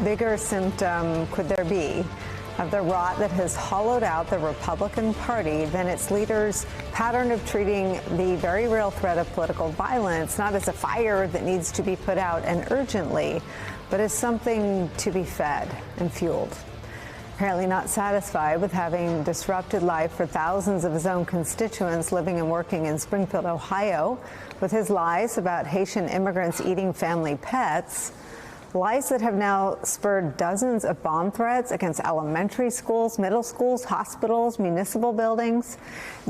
bigger symptom could there be of the rot that has hollowed out the Republican Party than its leaders' pattern of treating the very real threat of political violence not as a fire that needs to be put out and urgently, but as something to be fed and fueled. Apparently not satisfied with having disrupted life for thousands of his own constituents living and working in Springfield, Ohio, with his lies about Haitian immigrants eating family pets, lies that have now spurred dozens of bomb threats against elementary schools, middle schools, hospitals, municipal buildings.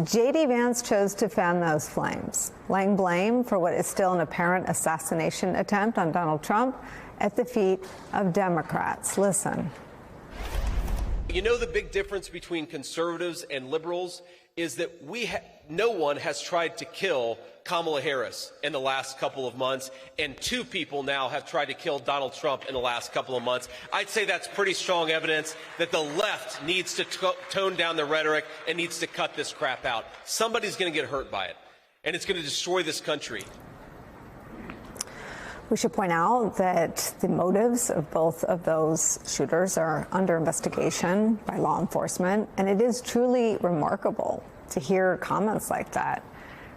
J.D. Vance chose to fan those flames, laying blame for what is still an apparent assassination attempt on Donald Trump at the feet of Democrats. Listen. You know, the big difference between conservatives and liberals is that no one has tried to kill Kamala Harris in the last couple of months, and 2 people now have tried to kill Donald Trump in the last couple of months. I'd say that's pretty strong evidence that the left needs to tone down the rhetoric and needs to cut this crap out. Somebody's going to get hurt by it, and it's going to destroy this country. We should point out that the motives of both of those shooters are under investigation by law enforcement, and it is truly remarkable to hear comments like that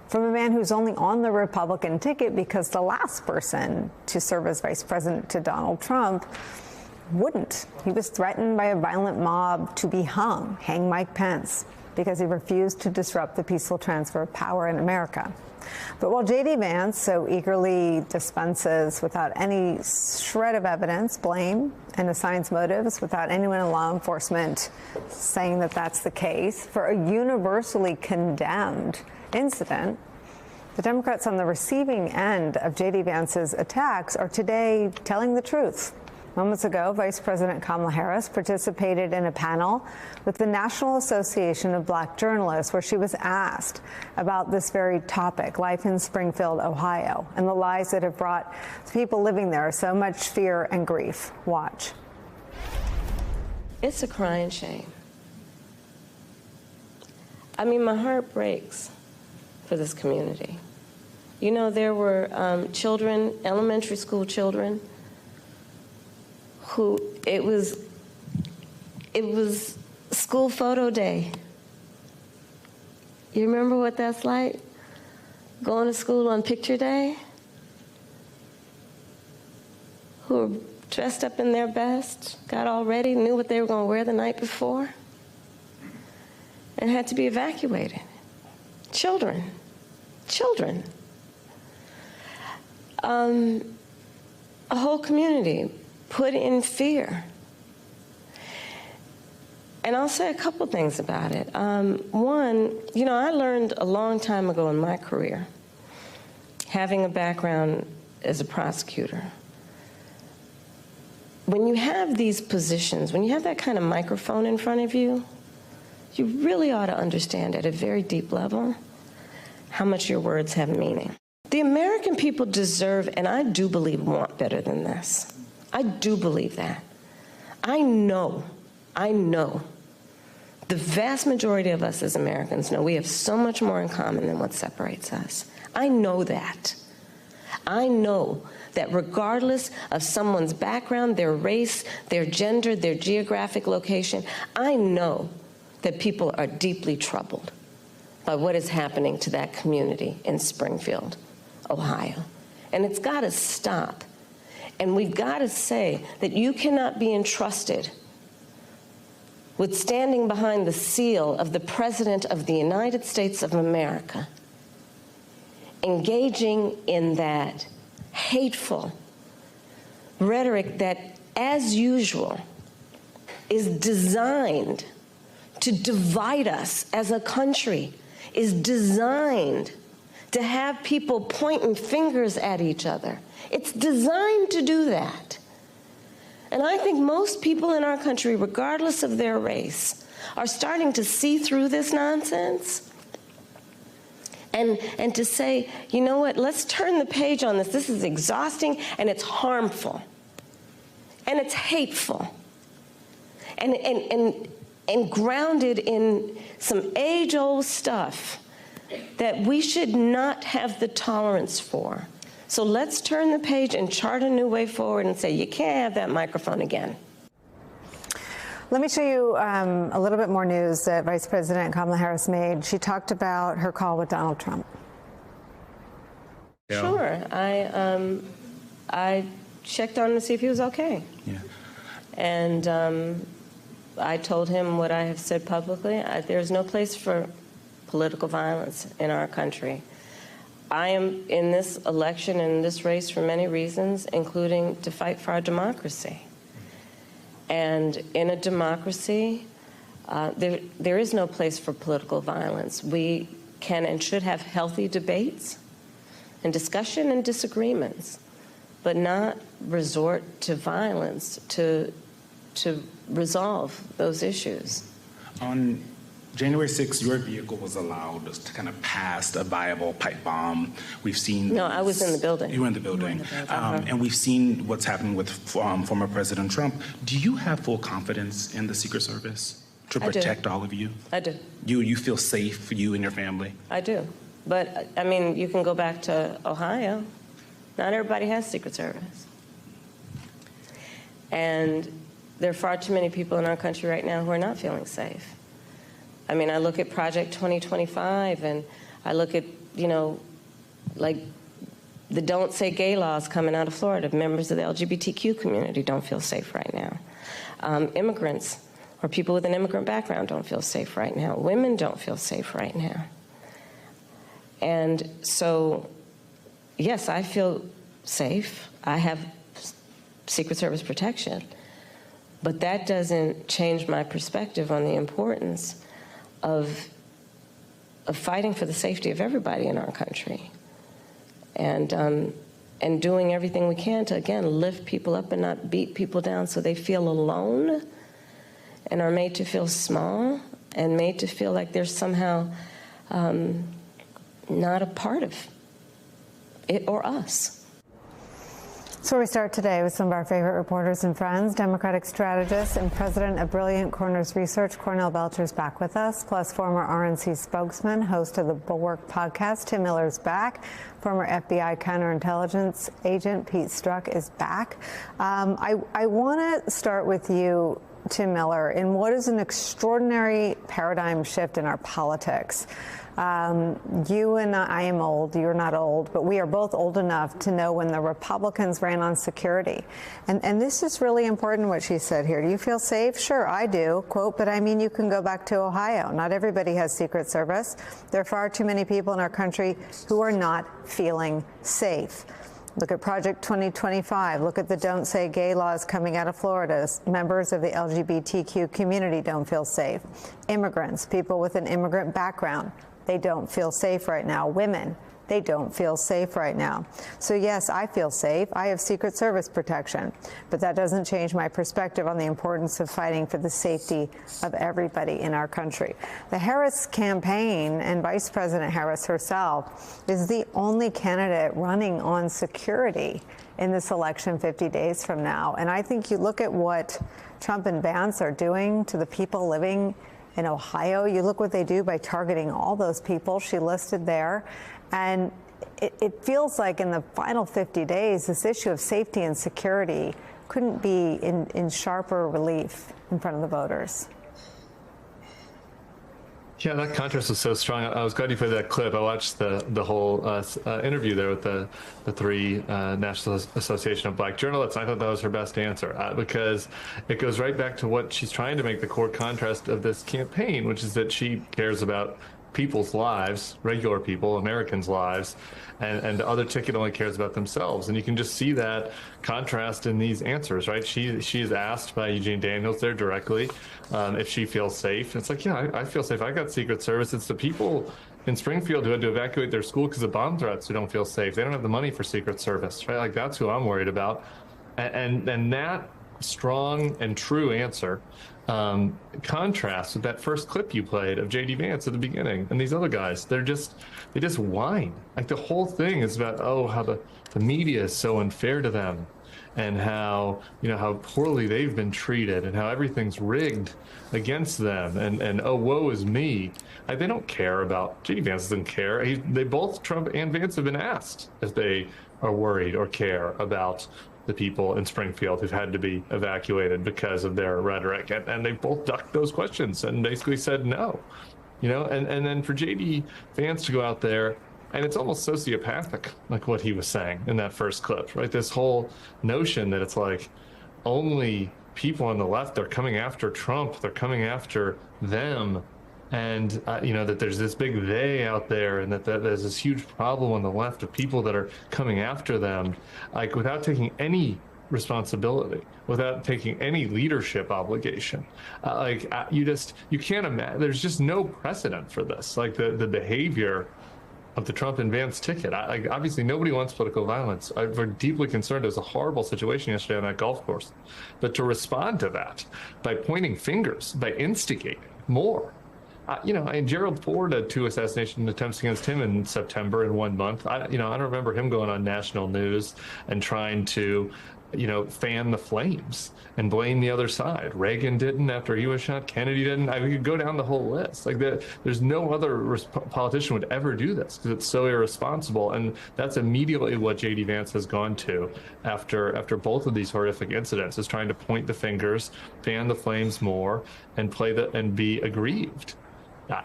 from a man who's only on the Republican ticket because the last person to serve as vice president to Donald Trump wouldn't. He was threatened by a violent mob to be hang Mike Pence, because he refused to disrupt the peaceful transfer of power in America. But while J.D. Vance so eagerly dispenses without any shred of evidence, blame, and assigns motives without anyone in law enforcement saying that that's the case, for a universally condemned incident, the Democrats on the receiving end of J.D. Vance's attacks are today telling the truth. Moments ago, Vice President Kamala Harris participated in a panel with the National Association of Black Journalists where she was asked about this very topic, life in Springfield, Ohio, and the lies that have brought people living there so much fear and grief. Watch. It's a crying shame. I mean, my heart breaks for this community. You know, there were children, elementary school children, who it was school photo day. You remember what that's like? Going to school on picture day? Who were dressed up in their best, got all ready, knew what they were going to wear the night before, and had to be evacuated. Children. A whole community put in fear. And I'll say a couple things about it. One, you know, I learned a long time ago in my career, having a background as a prosecutor, when you have these positions, when you have that kind of microphone in front of you, you really ought to understand at a very deep level how much your words have meaning. The American people deserve, and I do believe want better than this. I do believe that. I know the vast majority of us as Americans know we have so much more in common than what separates us. I know that. I know that regardless of someone's background, their race, their gender, their geographic location, I know that people are deeply troubled by what is happening to that community in Springfield, Ohio. And it's got to stop. And we've got to say that you cannot be entrusted with standing behind the seal of the President of the United States of America, engaging in that hateful rhetoric that, as usual, is designed to divide us as a country, is designed to have people pointing fingers at each other. It's designed to do that. And I think most people in our country, regardless of their race, are starting to see through this nonsense and to say, you know what, let's turn the page on this. This is exhausting, and it's harmful, and it's hateful, and grounded in some age-old stuff that we should not have the tolerance for. So let's turn the page and chart a new way forward and say, you can't have that microphone again. Let me show you a little bit more news that Vice President Kamala Harris made. She talked about her call with Donald Trump. Yeah. Sure. I checked on him to see if he was okay. Yeah. And I told him what I have said publicly. There's no place for political violence in our country. I am in this election and in this race for many reasons, including to fight for our democracy. And in a democracy, there is no place for political violence. We can and should have healthy debates and discussion and disagreements, but not resort to violence to resolve those issues. On January 6th, your vehicle was allowed to kind of pass a viable pipe bomb. We've seen... No, I was in the building. You were in the building. And we've seen what's happening with former President Trump. Do you have full confidence in the Secret Service to protect all of you? I do. You feel safe, you and your family? I do. But, I mean, you can go back to Ohio. Not everybody has Secret Service. And there are far too many people in our country right now who are not feeling safe. I mean, I look at Project 2025, and I look at, you know, like the Don't Say Gay laws coming out of Florida. Members of the LGBTQ community don't feel safe right now. Immigrants or people with an immigrant background don't feel safe right now. Women don't feel safe right now. And so, yes, I feel safe. I have Secret Service protection. But that doesn't change my perspective on the importance of fighting for the safety of everybody in our country, and doing everything we can to, again, lift people up and not beat people down so they feel alone and are made to feel small and made to feel like they're somehow not a part of it or us. So we start today with some of our favorite reporters and friends. Democratic strategist and president of Brilliant Corners Research, Cornell Belcher's back with us, plus former RNC spokesman, host of the Bulwark podcast, Tim Miller's back. Former FBI counterintelligence agent Pete Strzok is back. I want to start with you, Tim Miller, in what is an extraordinary paradigm shift in our politics. You and I am old, you're not old, but we are both old enough to know when the Republicans ran on security. And this is really important what she said here. Do you feel safe? Sure, I do. Quote, but I mean, you can go back to Ohio. Not everybody has Secret Service. There are far too many people in our country who are not feeling safe. Look at Project 2025. Look at the Don't Say Gay laws coming out of Florida. Members of the LGBTQ community don't feel safe. Immigrants, people with an immigrant background, they don't feel safe right now. Women, they don't feel safe right now. So yes, I feel safe. I have Secret Service protection, but that doesn't change my perspective on the importance of fighting for the safety of everybody in our country. The Harris campaign and Vice President Harris herself is the only candidate running on security in this election 50 days from now. And I think you look at what Trump and Vance are doing to the people living in Ohio. You look what they do by targeting all those people she listed there. And it feels like in the final 50 days, this issue of safety and security couldn't be in sharper relief in front of the voters. Yeah, that contrast was so strong. I was glad you played that clip. I watched the whole interview there with the three National Association of Black Journalists. I thought that was her best answer because it goes right back to what she's trying to make the core contrast of this campaign, which is that she cares about people's lives, regular people, Americans' lives, and the other ticket only cares about themselves. And you can just see that contrast in these answers, right? She is asked by Eugene Daniels there directly if she feels safe. It's like, yeah, I feel safe. I got Secret Service. It's the people in Springfield who had to evacuate their school because of bomb threats who don't feel safe. They don't have the money for Secret Service, right? Like, that's who I'm worried about. And that strong and true answer contrasts with that first clip you played of J.D. Vance at the beginning and these other guys. They just whine. Like, the whole thing is about, how the media is so unfair to them and how poorly they've been treated and how everything's rigged against them and oh, woe is me. Like, they don't care about, J.D. Vance doesn't care. They both, Trump and Vance, have been asked if they are worried or care about the people in Springfield who've had to be evacuated because of their rhetoric. And they both ducked those questions and basically said no. And then for JD Vance to go out there, and it's almost sociopathic, like what he was saying in that first clip, right? This whole notion that it's like only people on the left, they're coming after Trump, they're coming after them. And, that there's this big they out there, and that there's this huge problem on the left of people that are coming after them, like without taking any responsibility, without taking any leadership obligation. You can't imagine, there's just no precedent for this. Like the behavior of the Trump and Vance ticket. Obviously, nobody wants political violence. I'm deeply concerned. It was a horrible situation yesterday on that golf course. But to respond to that by pointing fingers, by instigating more, Gerald Ford had 2 assassination attempts against him in September in 1 month. I don't remember him going on national news and trying to, fan the flames and blame the other side. Reagan didn't after he was shot. Kennedy didn't. We could go down the whole list. There's no other politician would ever do this because it's so irresponsible. And that's immediately what J.D. Vance has gone to after both of these horrific incidents, is trying to point the fingers, fan the flames more, and and be aggrieved.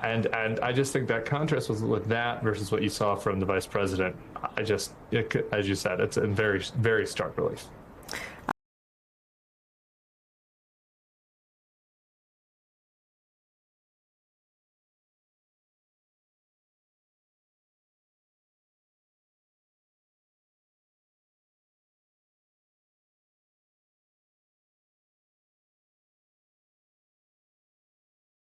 And I just think that contrast with that versus what you saw from the vice president, as you said, it's in very, very stark relief.